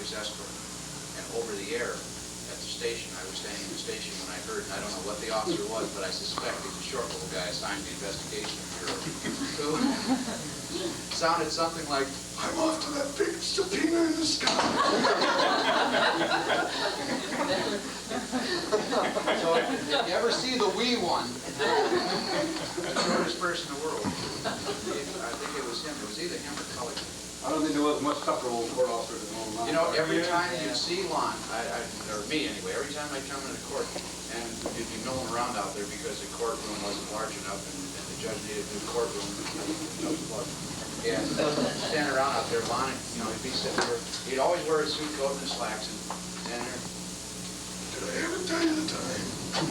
police escort. And over the air at the station, I was standing in the station when I heard, and I don't know what the officer was, but I suspect he's a short little guy assigned to the investigation bureau, who sounded something like, "I'm off to that big subpoena in the sky." So if you ever see the wee one, the shortest person in the world, I think it was him. It was either him or Cully. I don't think there was much tougher old court officer than old man. You know, every time you'd see Lon, or me anyway, every time I'd come into court, and you'd be milling around out there because the courtroom wasn't large enough, and the judge needed a new courtroom. And stand around out there, Lon, you know, he'd be sitting there. He'd always wear a suit coat and his slacks, and stand there. "Did I ever tell you the time? Went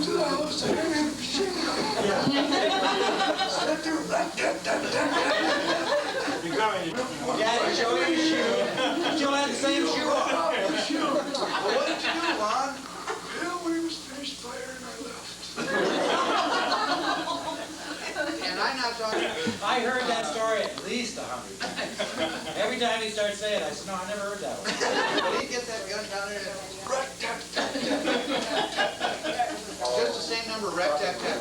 to the house and I had a machine gun. Sat there like that. Daddy, show me your shoe. Still had the same shoe on. Well, what did you do, Lon?" Well, we was finished fire and I left. And I'm not talking. I heard that story at least 100 times. Every time he starts saying it, I said, no, I never heard that one. Did he get that gun down there? Just the same number, rec tap tap.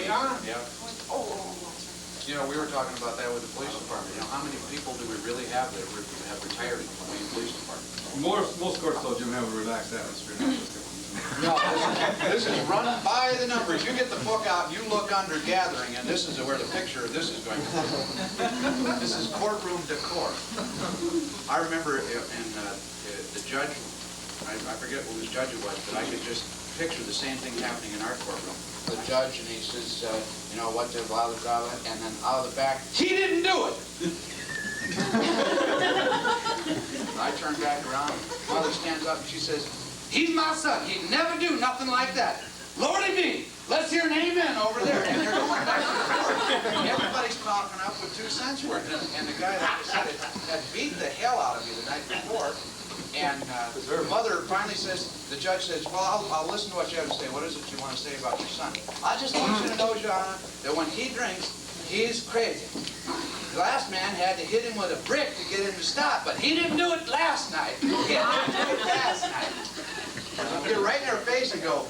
Yeah. You know, we were talking about that with the police department. You know, how many people do we really have that have retired from the Wayne Police Department? Most courts, though, Jim, have a relaxed atmosphere. No, this is run by the numbers. You get the book out, you look under gathering, and this is where the picture of this is going to be. This is courtroom decor. I remember the judge, I forget whose judge it was, but I could just picture the same thing happening in our courtroom. The judge, and he says, you know, what the blah, blah, blah, and then out of the back, "He didn't do it!" I turn back around, mother stands up and she says, "He's my son. He'd never do nothing like that. Lordy me, let's hear an amen over there." And they're going back and forth. Everybody's talking up with 2 cents worth. And the guy, like I said, had beat the hell out of me the night before. And her mother finally says, the judge says, "Well, I'll listen to what you have to say. What is it you want to say about your son?" "I just want you to know, Your Honor, that when he drinks, he's crazy. The last man had to hit him with a brick to get him to stop, but he didn't do it last night. He didn't do it last night." Get right in her face and go,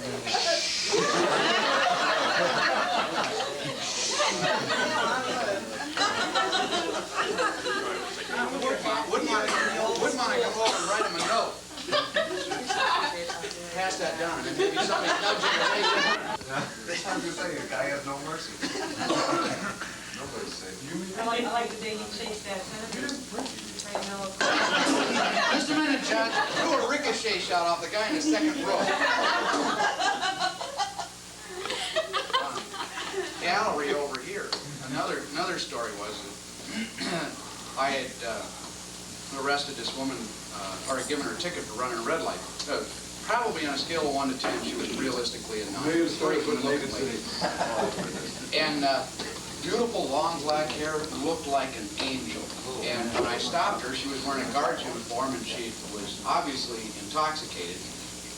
wouldn't want to come over and write him a note. Pass that down, and then maybe somebody nudge him and say, I'm just saying, a guy has no mercy. Nobody's safe. I like the day he chased that senator. Right now. "Just a minute, Judge. Threw a ricochet shot off the guy in the second row." Gallery over here. Another story was that I had arrested this woman, or given her a ticket for running a red light. Probably on a scale of 1 to 10, she was realistically a 9. Very good looking lady. And beautiful long black hair, looked like an angel. And when I stopped her, she was wearing a guard's uniform and she was obviously intoxicated.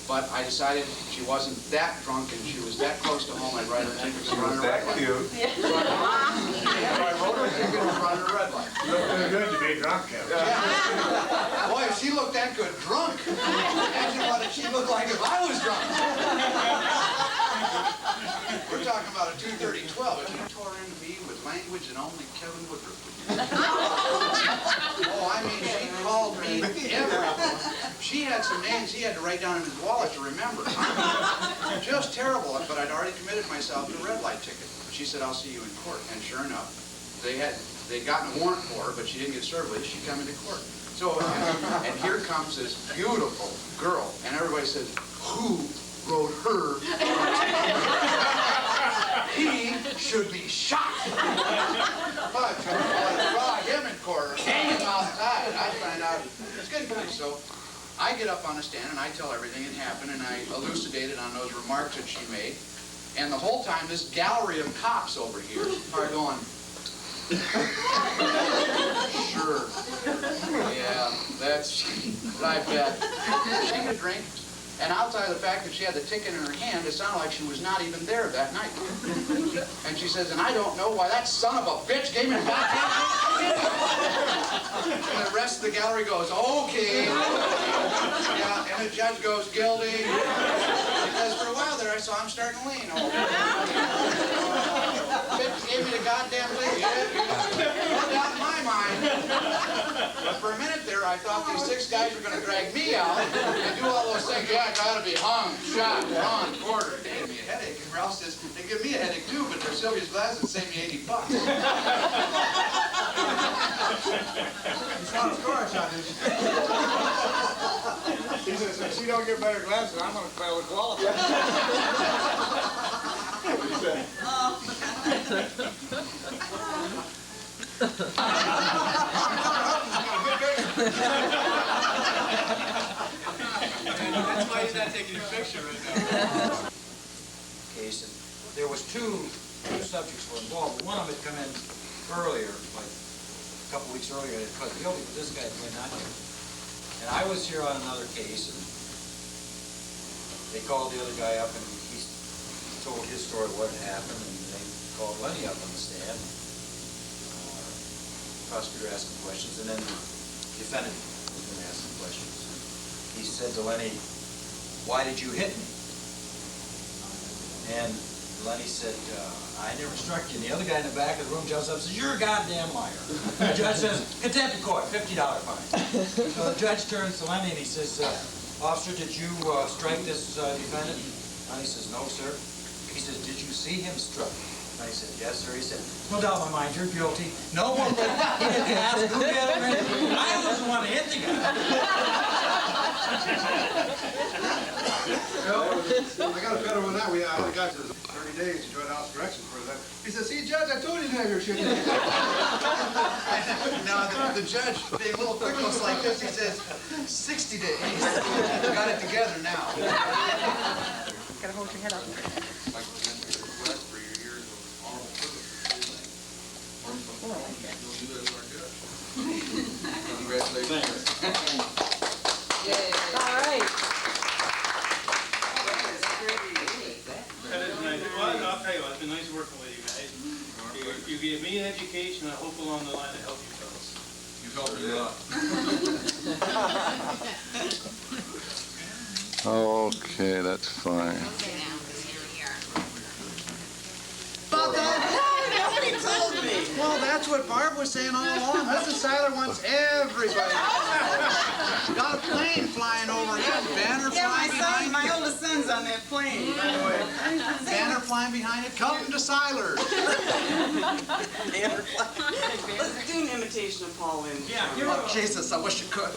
But I decided she wasn't that drunk and she was that close to home, I'd write her a ticket for running a red light. So I wrote her a ticket for running a red light. You look really good to be drunk, Kevin. Yeah. Boy, if she looked that good drunk, imagine what she looked like if I was drunk. We're talking about a 230-12. If you tore into me with language and only Kevin Woodruff would do. Oh, I mean, she called me everything. She had some names he had to write down in his wallet to remember. Just terrible, but I'd already committed myself to a red light ticket. She said, "I'll see you in court." And sure enough, they'd gotten a warrant for her, but she didn't get served with it. She'd come into court. So, and here comes this beautiful girl, and everybody says, "Who wrote her? He should be shot." But I brought him in court, hang him outside. I find out it's getting good. So I get up on the stand and I tell everything that happened, and I elucidated on those remarks that she made. And the whole time, this gallery of cops over here are going, "Sure. Yeah, that's, I bet." She could drink. And outside of the fact that she had the ticket in her hand, it sounded like she was not even there that night. And she says, "And I don't know why that son of a bitch gave me back." And the rest of the gallery goes, okay. Yeah, and the judge goes, guilty. Because for a while there, I saw him starting to lean over. Gave me the goddamn thing. No doubt in my mind. But for a minute there, I thought these 6 guys were going to drag me out and do all those things. Yeah, I got to be hung, shot, drawn, quartered. They gave me a headache. And Ralph says, they give me a headache too, but they're Sylvia's glasses and save me $80. He's not a score shot, did you? He says, if she don't get better glasses, I'm going to fail the qualify. What he said. That's why he's not taking your picture right now. Case, and there was two subjects were involved. One of them had come in earlier, like a couple weeks earlier, and it pled guilty, but this guy pled not guilty. And I was here on another case, and they called the other guy up, and he told his story of what had happened, and they called Lenny up on the stand. Prosecutor asked him questions, and then the defendant was going to ask him questions. He said to Lenny, "Why did you hit me?" And Lenny said, "I never struck you." And the other guy in the back of the room jumps up and says, "You're a goddamn liar." And the judge says, "Contempt of court, $50 fine." So the judge turns to Lenny and he says, "Officer, did you strike this defendant?" Lenny says, "No, sir." He says, "Did you see him struck?" And I said, "Yes, sir." He said, "No doubt in my mind, you're guilty. No one would he didn't ask who did it or anything. I was the one that hit the guy." I got a better one now. I got 30 days to join house correction for that. He says, "See, Judge, I told you to have your shit." Now, the judge, being a little quickness like this, he says, 60 days. Got it together now. Gotta hold your head up. Like the request for your years of honorable privilege. You'll do that as our judge. Congratulations. All right. That is nice. Well, I'll tell you what, it's been nice working with you guys. You gave me an education, I hope along the line to help you fellas. You've helped me a lot. Okay, that's fine. Nobody told me. Well, that's what Barb was saying all along. Mrs. Seiler wants everybody. Got a plane flying overhead, banner flying behind My it. oldest son's on that plane, by the way. Banner flying behind it. Come to Seiler. Let's do an imitation of Paul Lynde. Yeah, you're Oh, Jesus, I wish you could.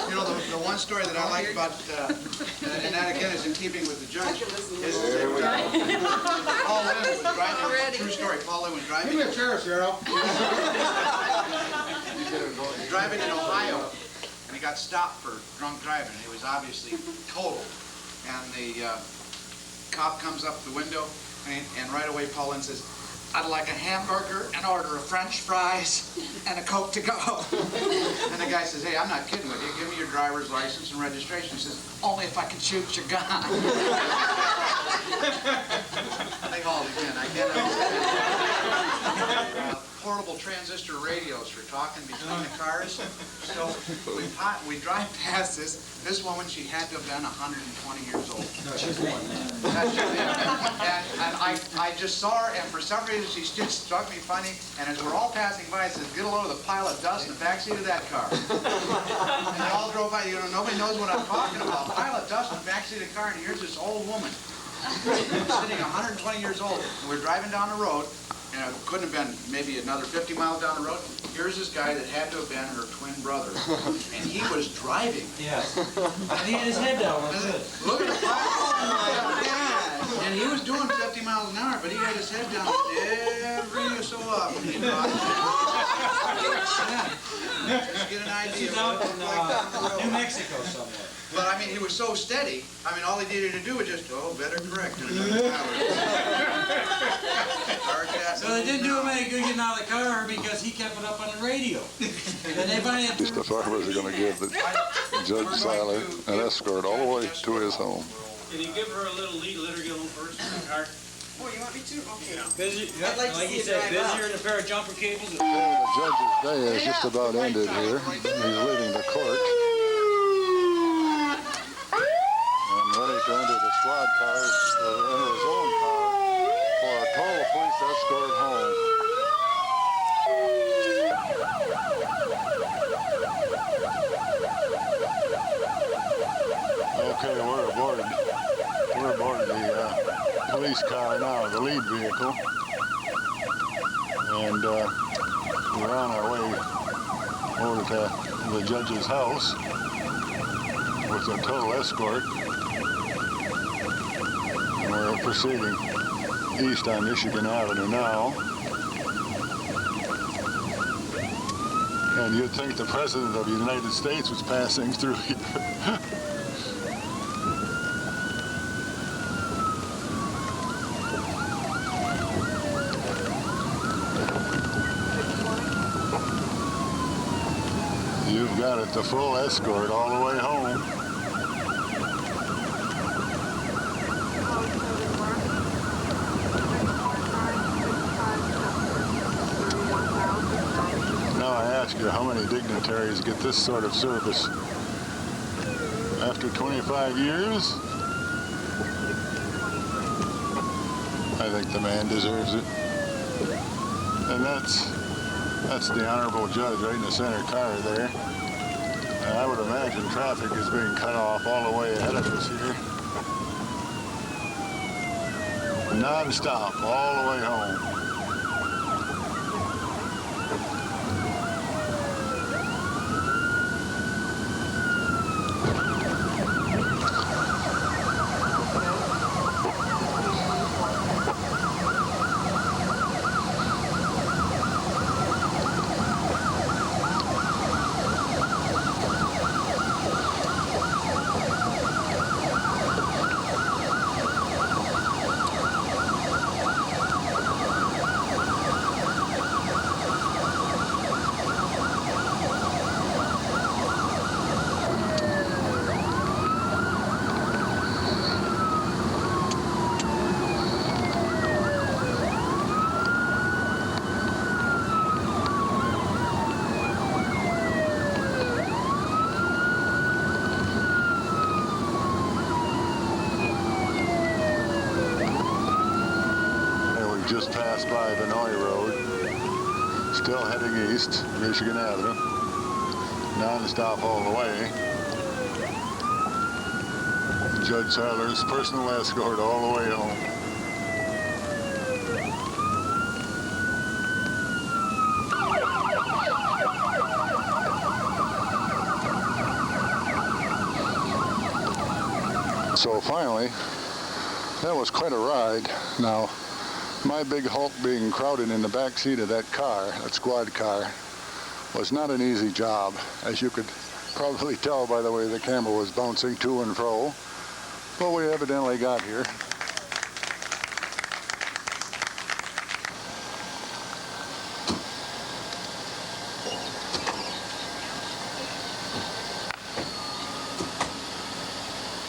You know, the one story that I like about, and that again is in keeping with the judge, is that Paul Lynde was driving, true story, Paul Lynde was driving. Give me a chair, Cheryl. Driving in Ohio, and he got stopped for drunk driving. He was obviously totaled. And the cop comes up the window, and right away Paul Lynde says, "I'd like a hamburger, an order of French fries, and a Coke to go." And the guy says, "Hey, I'm not kidding with you. Give me your driver's license and registration." He says, "Only if I can shoot your gun." They hauled him in. I get it. Portable transistor radios for talking between the cars. So we drive past this woman. She had to have been 120 years old. No, she's more than that. And I just saw her, and for some reason she just struck me funny. And as we're all passing by, it says, "Get a load of the pile of dust in the backseat of that car." And they all drove by. You know, nobody knows what I'm talking about. Pile of dust in the backseat of the car, and here's this old woman sitting 120 years old. And we're driving down the road. And it couldn't have been maybe another 50 miles down the road. Here's this guy that had to have been her twin brother. And he was driving. Yes. And he had his head down. That's it. Look at the fire. Oh, my God. And he was doing 50 miles an hour, but he had his head down every so often. You know, just get an idea. This is of out what it in looked like down the road. New Mexico somewhere. But I mean, he was so steady. I mean, all he needed to do was just, better correct. So they didn't do him any good getting out of the car because he kept it up on the radio. And they finally had The farmers are going to give the Judge Seiler an escort all the way to his home. Can you give her a little lead, let her get a little first in the car? Oh, you want me to? Okay. Busy, I'd like to like see you it said, drive busier up. than a pair of jumper cables. The judge's day is just about ended here. He's leaving the court and ready to enter the squad car, or enter his own car for a total police escort home. Okay, we're aboard the police car now, the lead vehicle, and we're on our way over to the judge's house with a total escort, and we're proceeding east on Michigan Avenue now. And you'd think the President of the United States was passing through here. You've got it, the full escort all the way home. Now I ask you, how many dignitaries get this sort of service? After 25 years? I think the man deserves it. And that's the honorable judge right in the center car there. And I would imagine traffic is being cut off all the way ahead of us here. Non-stop, all the way home. Just passed by Vinoy Road, still heading east, Michigan Avenue, non-stop all the way. Judge Seiler's personal escort all the way home. So finally, that was quite a ride. Now, my big hulk being crowded in the back seat of that car, that squad car, was not an easy job, as you could probably tell by the way the camera was bouncing to and fro. But we evidently got here.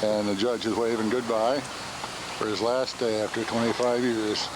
And the judge is waving goodbye for his last day after 25 years.